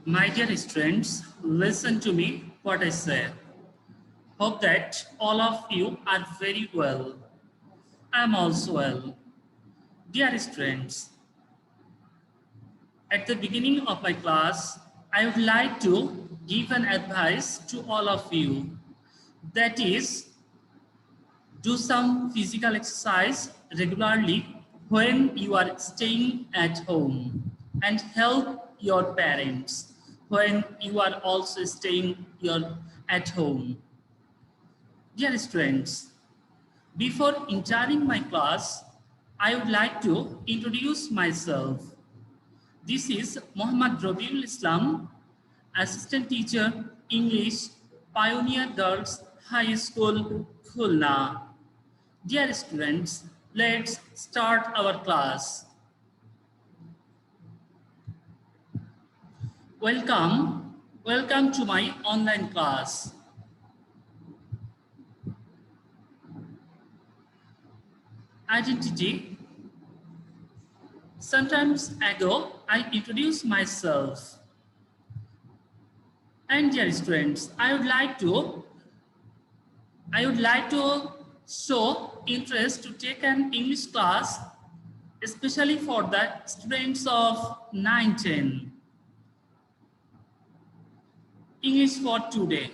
My dear students, listen to me what I say. Hope that all of you are very well. I am also well. Dear students, at the beginning of my class, I would like to give an advice to all of you. That is, do some physical exercise regularly when you are staying at home and help your parents when you are also staying at home. Dear students, before entering my class, I would like to introduce myself. This is Muhammad Rabiul Islam, Assistant Teacher, English, Pioneer Girls High School, Khulna. Dear students, let's start our class. Welcome to my online class. Identity. Sometimes ago, I introduced myself. And dear students, I would like to show interest to take an English class, especially for the students of 9-10. English for today.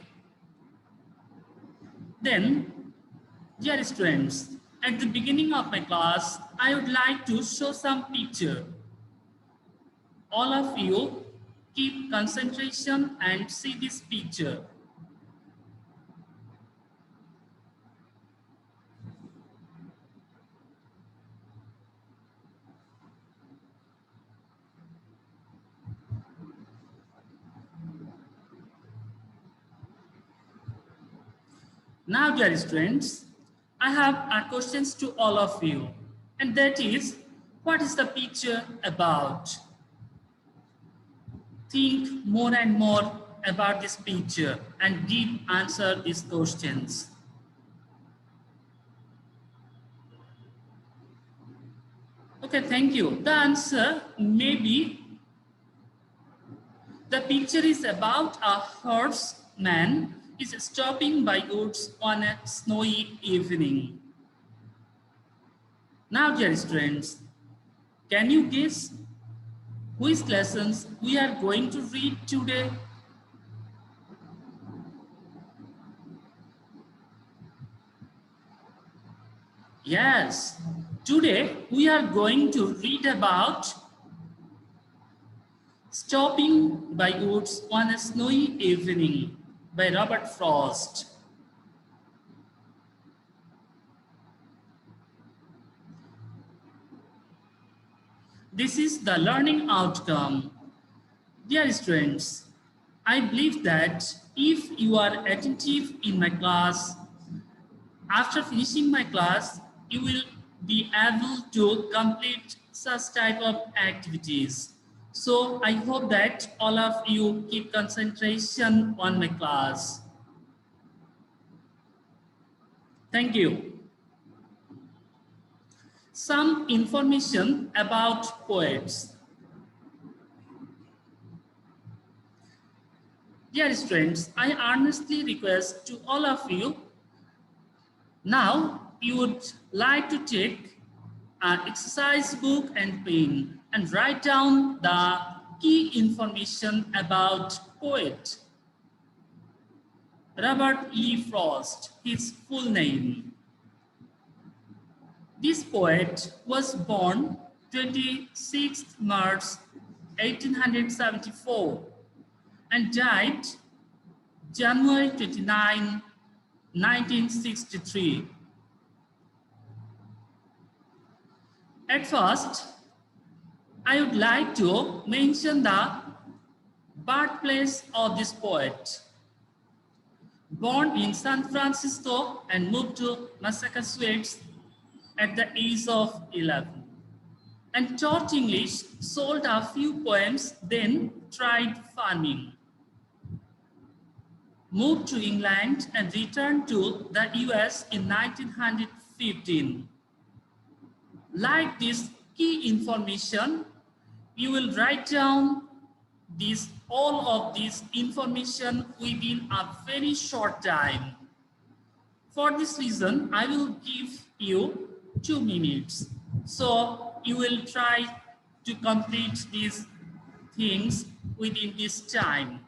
Then, dear students, at the beginning of my class, I would like to show some picture. All of you keep concentration and see this picture. Now, dear students, I have questions to all of you, and that is, what is the picture about? Think more and more about this picture and answer these questions. Okay, thank you. The answer may be, the picture is about a horseman is stopping by woods on a snowy evening. Now, dear students, can you guess which lessons we are going to read today? Yes, today we are going to read about Stopping by Woods on a Snowy Evening by Robert Frost. This is the learning outcome. Dear students, I believe that if you are attentive in my class, after finishing my class, you will be able to complete such type of activities. So I hope that all of you keep concentration on my class. Thank you. Some information about poets. Dear students, I earnestly request to all of you, now you would like to take an exercise book and pen and write down the key information about poet Robert Lee Frost, his full name. This poet was born 26th March 1874 and died January 29, 1963. At first, I would like to mention the birthplace of this poet. Born in San Francisco and moved to Massachusetts at the age of 11, and taught English, sold a few poems, then tried farming. Moved to England and returned to the US in 1915. Like this key information, you will write down all of this information within a very short time. For this reason, I will give you 2 minutes. So you will try to complete these things within this time.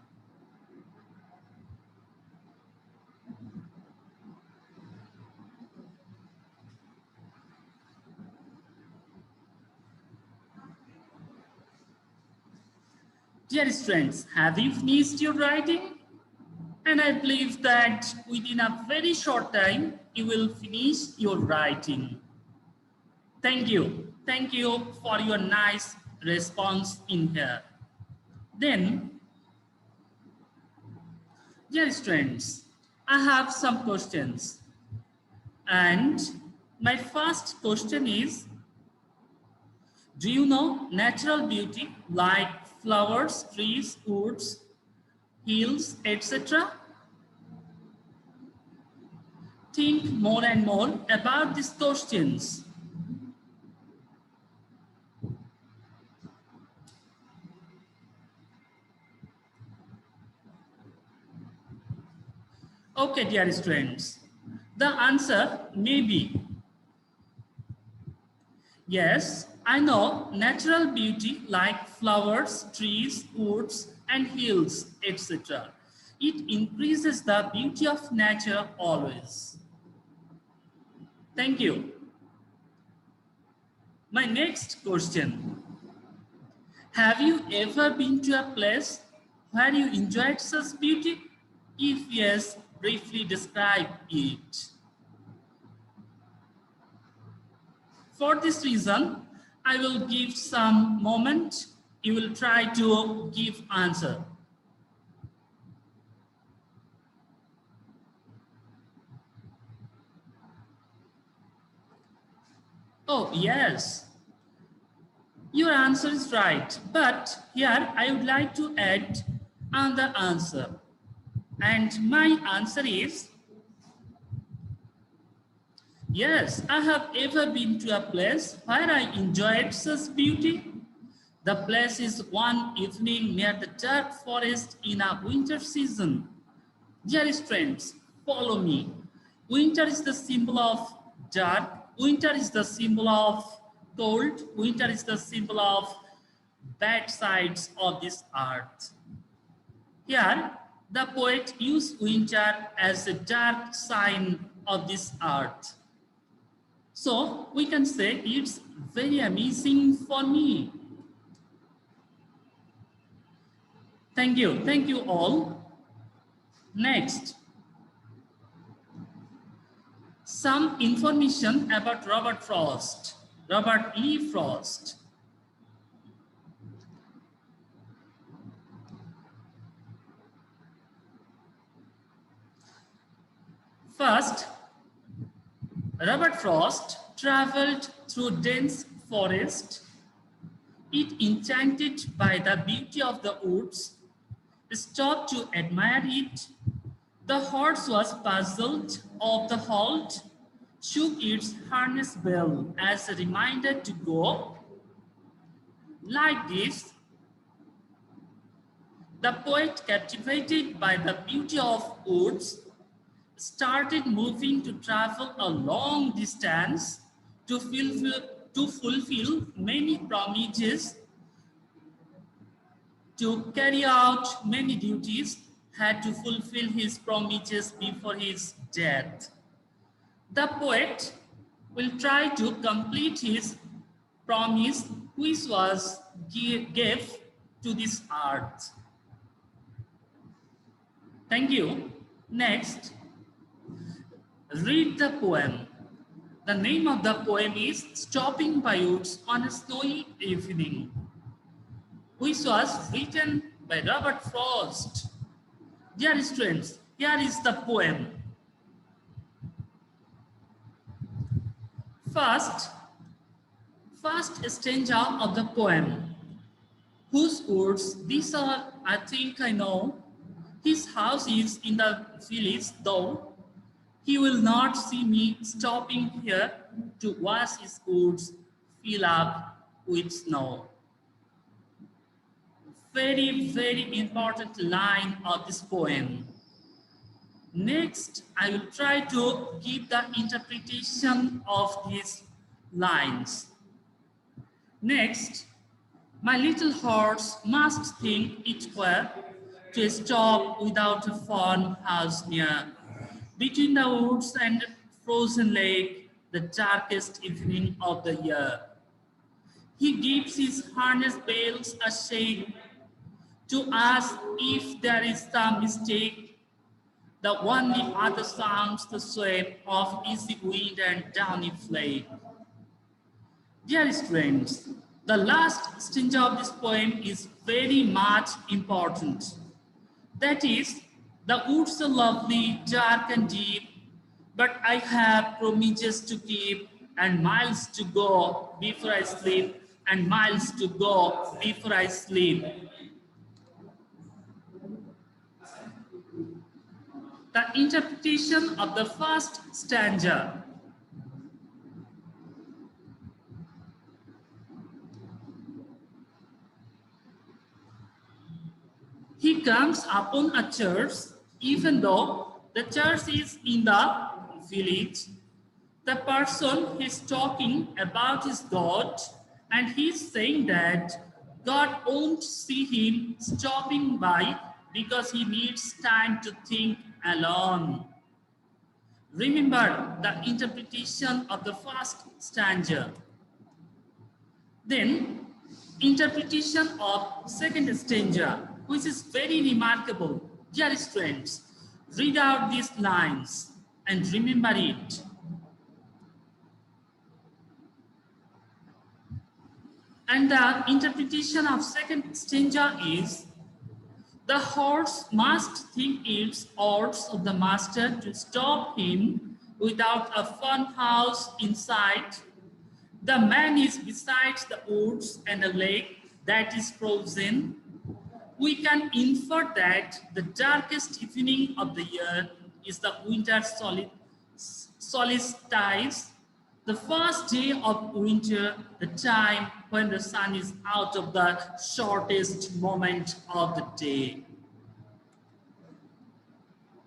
Dear students, have you finished your writing? And I believe that within a very short time, you will finish your writing. Thank you. Thank you for your nice response in here. Then, dear students, I have some questions. And my first question is, do you know natural beauty like flowers, trees, woods, hills, etc.? Think more and more about these questions. Okay, dear students, the answer may be yes, I know natural beauty like flowers, trees, woods, and hills, etc. It increases the beauty of nature always. Thank you. My next question. Have you ever been to a place where you enjoyed such beauty? If yes, briefly describe it. For this reason, I will give some moment. You will try to give answer. Oh, yes. Your answer is right. But here I would like to add another answer. And my answer is yes, I have ever been to a place where I enjoyed such beauty. The place is one evening near the dark forest in a winter season. Dear friends, follow me. Winter is the symbol of dark. Winter is the symbol of cold. Winter is the symbol of bad sides of this earth. Here, the poet used winter as a dark sign of this earth. So we can say it's very amazing for me. Thank you all. Next, some information about Robert Frost, Robert Lee Frost. First, Robert Frost traveled through dense forest. It enchanted by the beauty of the woods, stopped to admire it. The horse was puzzled of the halt, shook its harness bell as a reminder to go. Like this, the poet, captivated by the beauty of woods, started moving to travel a long distance to fulfill many promises, to carry out many duties, had to fulfill his promises before his death. The poet will try to complete his promise, which was gave to this earth. Thank you. Next, read the poem. The name of the poem is Stopping by Woods on a Snowy Evening, which was written by Robert Frost. Dear students, here is the poem. First stanza of the poem. Whose words these are, I think I know. His house is in the village, though he will not see me stopping here to wash his boots fill up with snow. very important line of this poem. Next, I will try to give the interpretation of these lines. Next, my little horse must think it were to stop without a farmhouse near, between the woods and frozen lake, the darkest evening of the year. He gives his harness bells a shake to ask if there is some mistake. The only other sounds the sweep of easy wind and downy flake. Dear students, the last stanza of this poem is very much important. That is, the woods are lovely, dark and deep, but I have promises to keep and miles to go before I sleep, and miles to go before I sleep. The interpretation of the first stanza. He comes upon a church, even though the church is in the village. The person is talking about his God, and he's saying that God won't see him stopping by because he needs time to think alone. Remember the interpretation of the first stanza. Then, interpretation of second stanza, which is very remarkable. Dear students, read out these lines and remember it. And the interpretation of second stanza is, the horse must think it's orders of the master to stop him without a farmhouse in sight. The man is beside the woods and a lake that is frozen. We can infer that the darkest evening of the year is the winter solstice, the first day of winter, the time when the sun is out of the shortest moment of the day.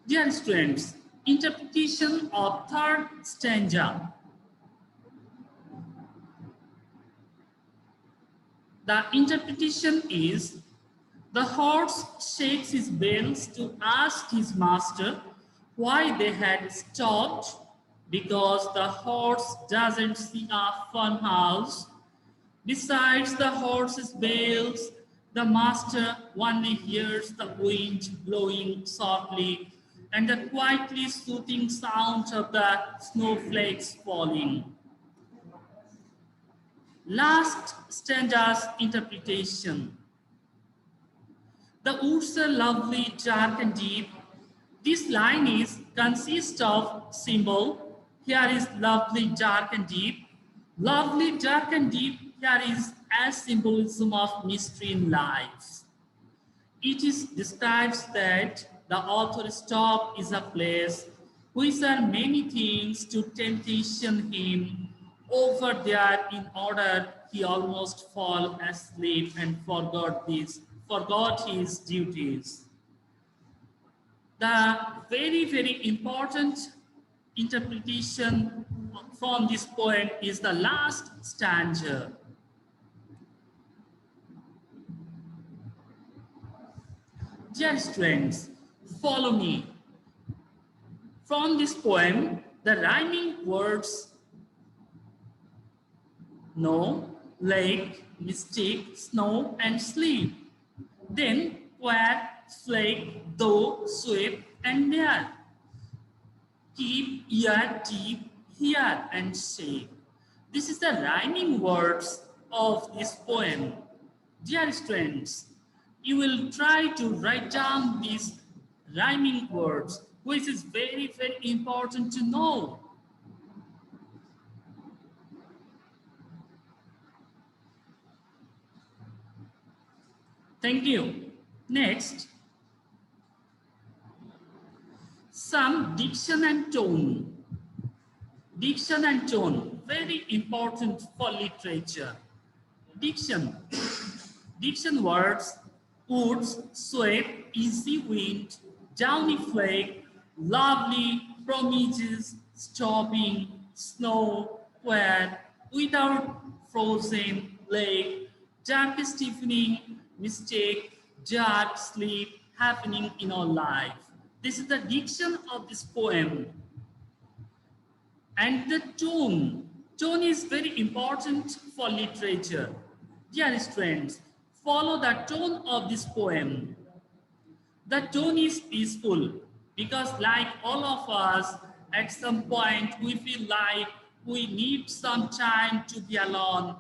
Dear students, interpretation of third stanza. The interpretation is, the horse shakes his bells to ask his master why they had stopped, because the horse doesn't see a farmhouse. Besides the horse's bells, the master only hears the wind blowing softly and the quietly soothing sound of the snowflakes falling. Last stanza's interpretation. The woods are lovely, dark and deep. This line consists of symbol. Here is lovely, dark and deep. Lovely, dark and deep here is as symbolism of mystery in life. It describes that the author's stop is a place which are many things to temptation him. Over there, in order, he almost fall asleep and forgot his duties. The very important interpretation from this poem is the last stanza. Dear students, follow me. From this poem, the rhyming words no, lake, mystic, snow, and sleep. Then where, flake, though, sweep, and near. Keep, ear, deep, here, and shape. This is the rhyming words of this poem. Dear students, you will try to write down these rhyming words, which is very important to know. Thank you. Next, some diction and tone. Diction and tone, very important for literature. Diction words Woods, swept, easy wind, downy flake, lovely promises, stopping, snow, quiet, without frozen lake, darkest evening, mistake, dark sleep happening in our life. This is the diction of this poem. And the tone is very important for literature. Dear students, follow the tone of this poem. The tone is peaceful because like all of us, at some point we feel like we need some time to be alone,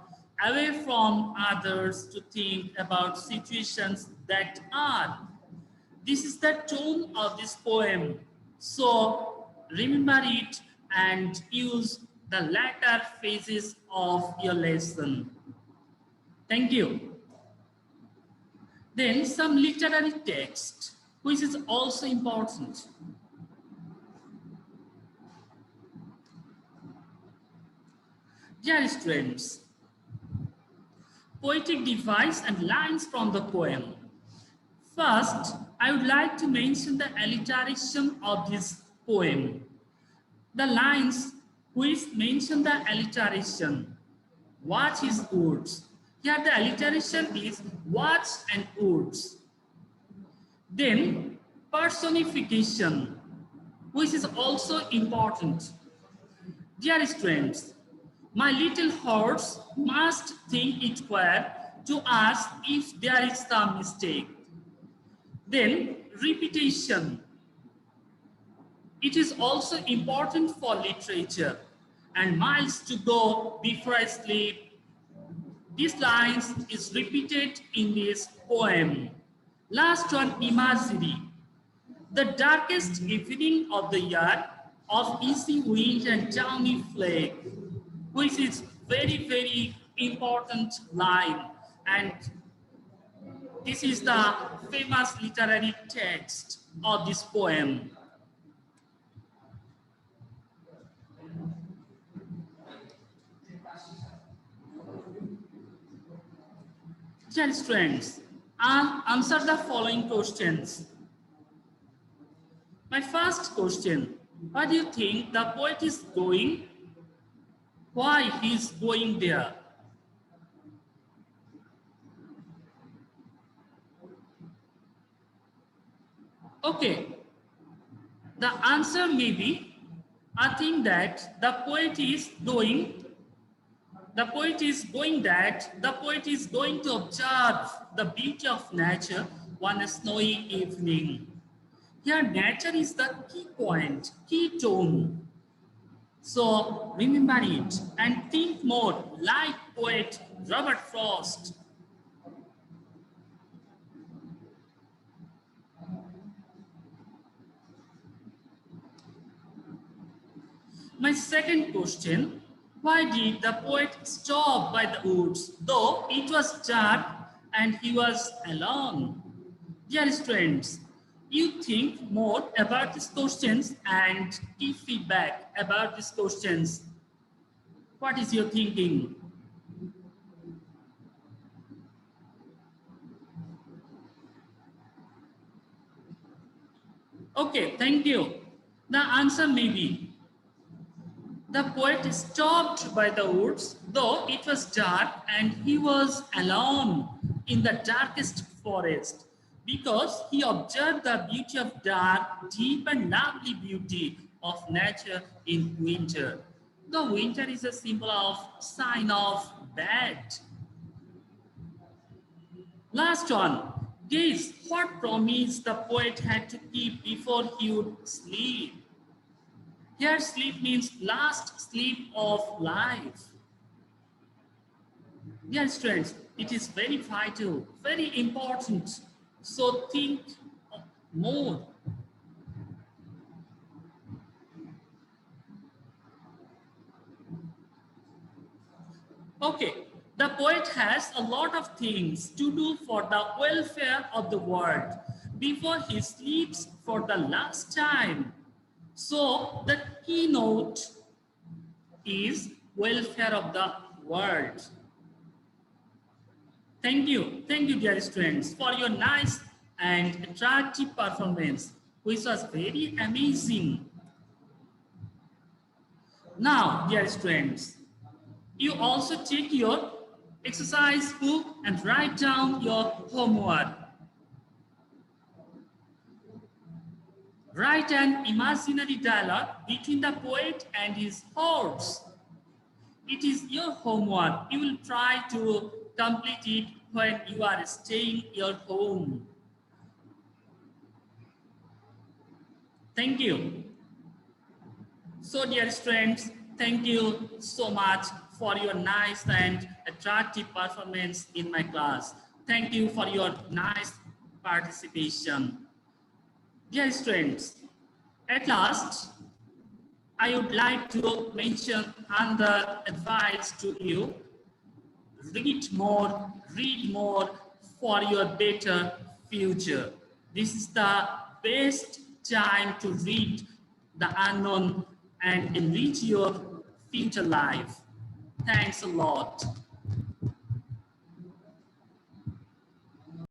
away from others to think about situations that are. This is the tone of this poem. So remember it and use the latter phases of your lesson. Thank you. Then some literary text, which is also important. Dear students, poetic device and lines from the poem. First, I would like to mention the alliteration of this poem. The lines which mention the alliteration. Watch is woods. Here the alliteration is watch and woods. Then personification, which is also important. Dear students, my little horse must think it fair to ask if there is some mistake. Then repetition. It is also important for literature. And miles to go before I sleep. These lines is repeated in this poem. Last one, imagery. The darkest evening of the year of easy wind and downy flake, which is very, very important line. And this is the famous literary text of this poem. Dear students, answer the following questions. My first question, why do you think the poet is going? Why he is going there? Okay, the answer may be, I think that the poet is going to observe the beauty of nature one snowy evening. Here, nature is the key point, key tone. So remember it and think more like poet Robert Frost. My second question, why did the poet stop by the woods, though it was dark and he was alone? Dear students, you think more about these questions and give feedback about these questions. What is your thinking? Okay, thank you. The answer may be, the poet stopped by the woods, though it was dark and he was alone in the darkest forest, because he observed the beauty of dark, deep and lovely beauty of nature in winter. The winter is a symbol of sign of bad. Last one, guess what promise the poet had to keep before he would sleep. Here sleep means last sleep of life. Dear students, it is very vital, very important. So think more. Okay, the poet has a lot of things to do for the welfare of the world before he sleeps for the last time. So the keynote is welfare of the world. Thank you, dear students, for your nice and attractive performance, which was very amazing. Now, dear students, you also take your exercise book and write down your homework. Write an imaginary dialogue between the poet and his horse. It is your homework. You will try to complete it when you are staying your home. Thank you. So, dear students, thank you so much for your nice and attractive performance in my class. Thank you for your nice participation. Dear students, at last, I would like to mention another advice to you. Read more for your better future. This is the best time to read the unknown and enrich your future life. Thanks a lot.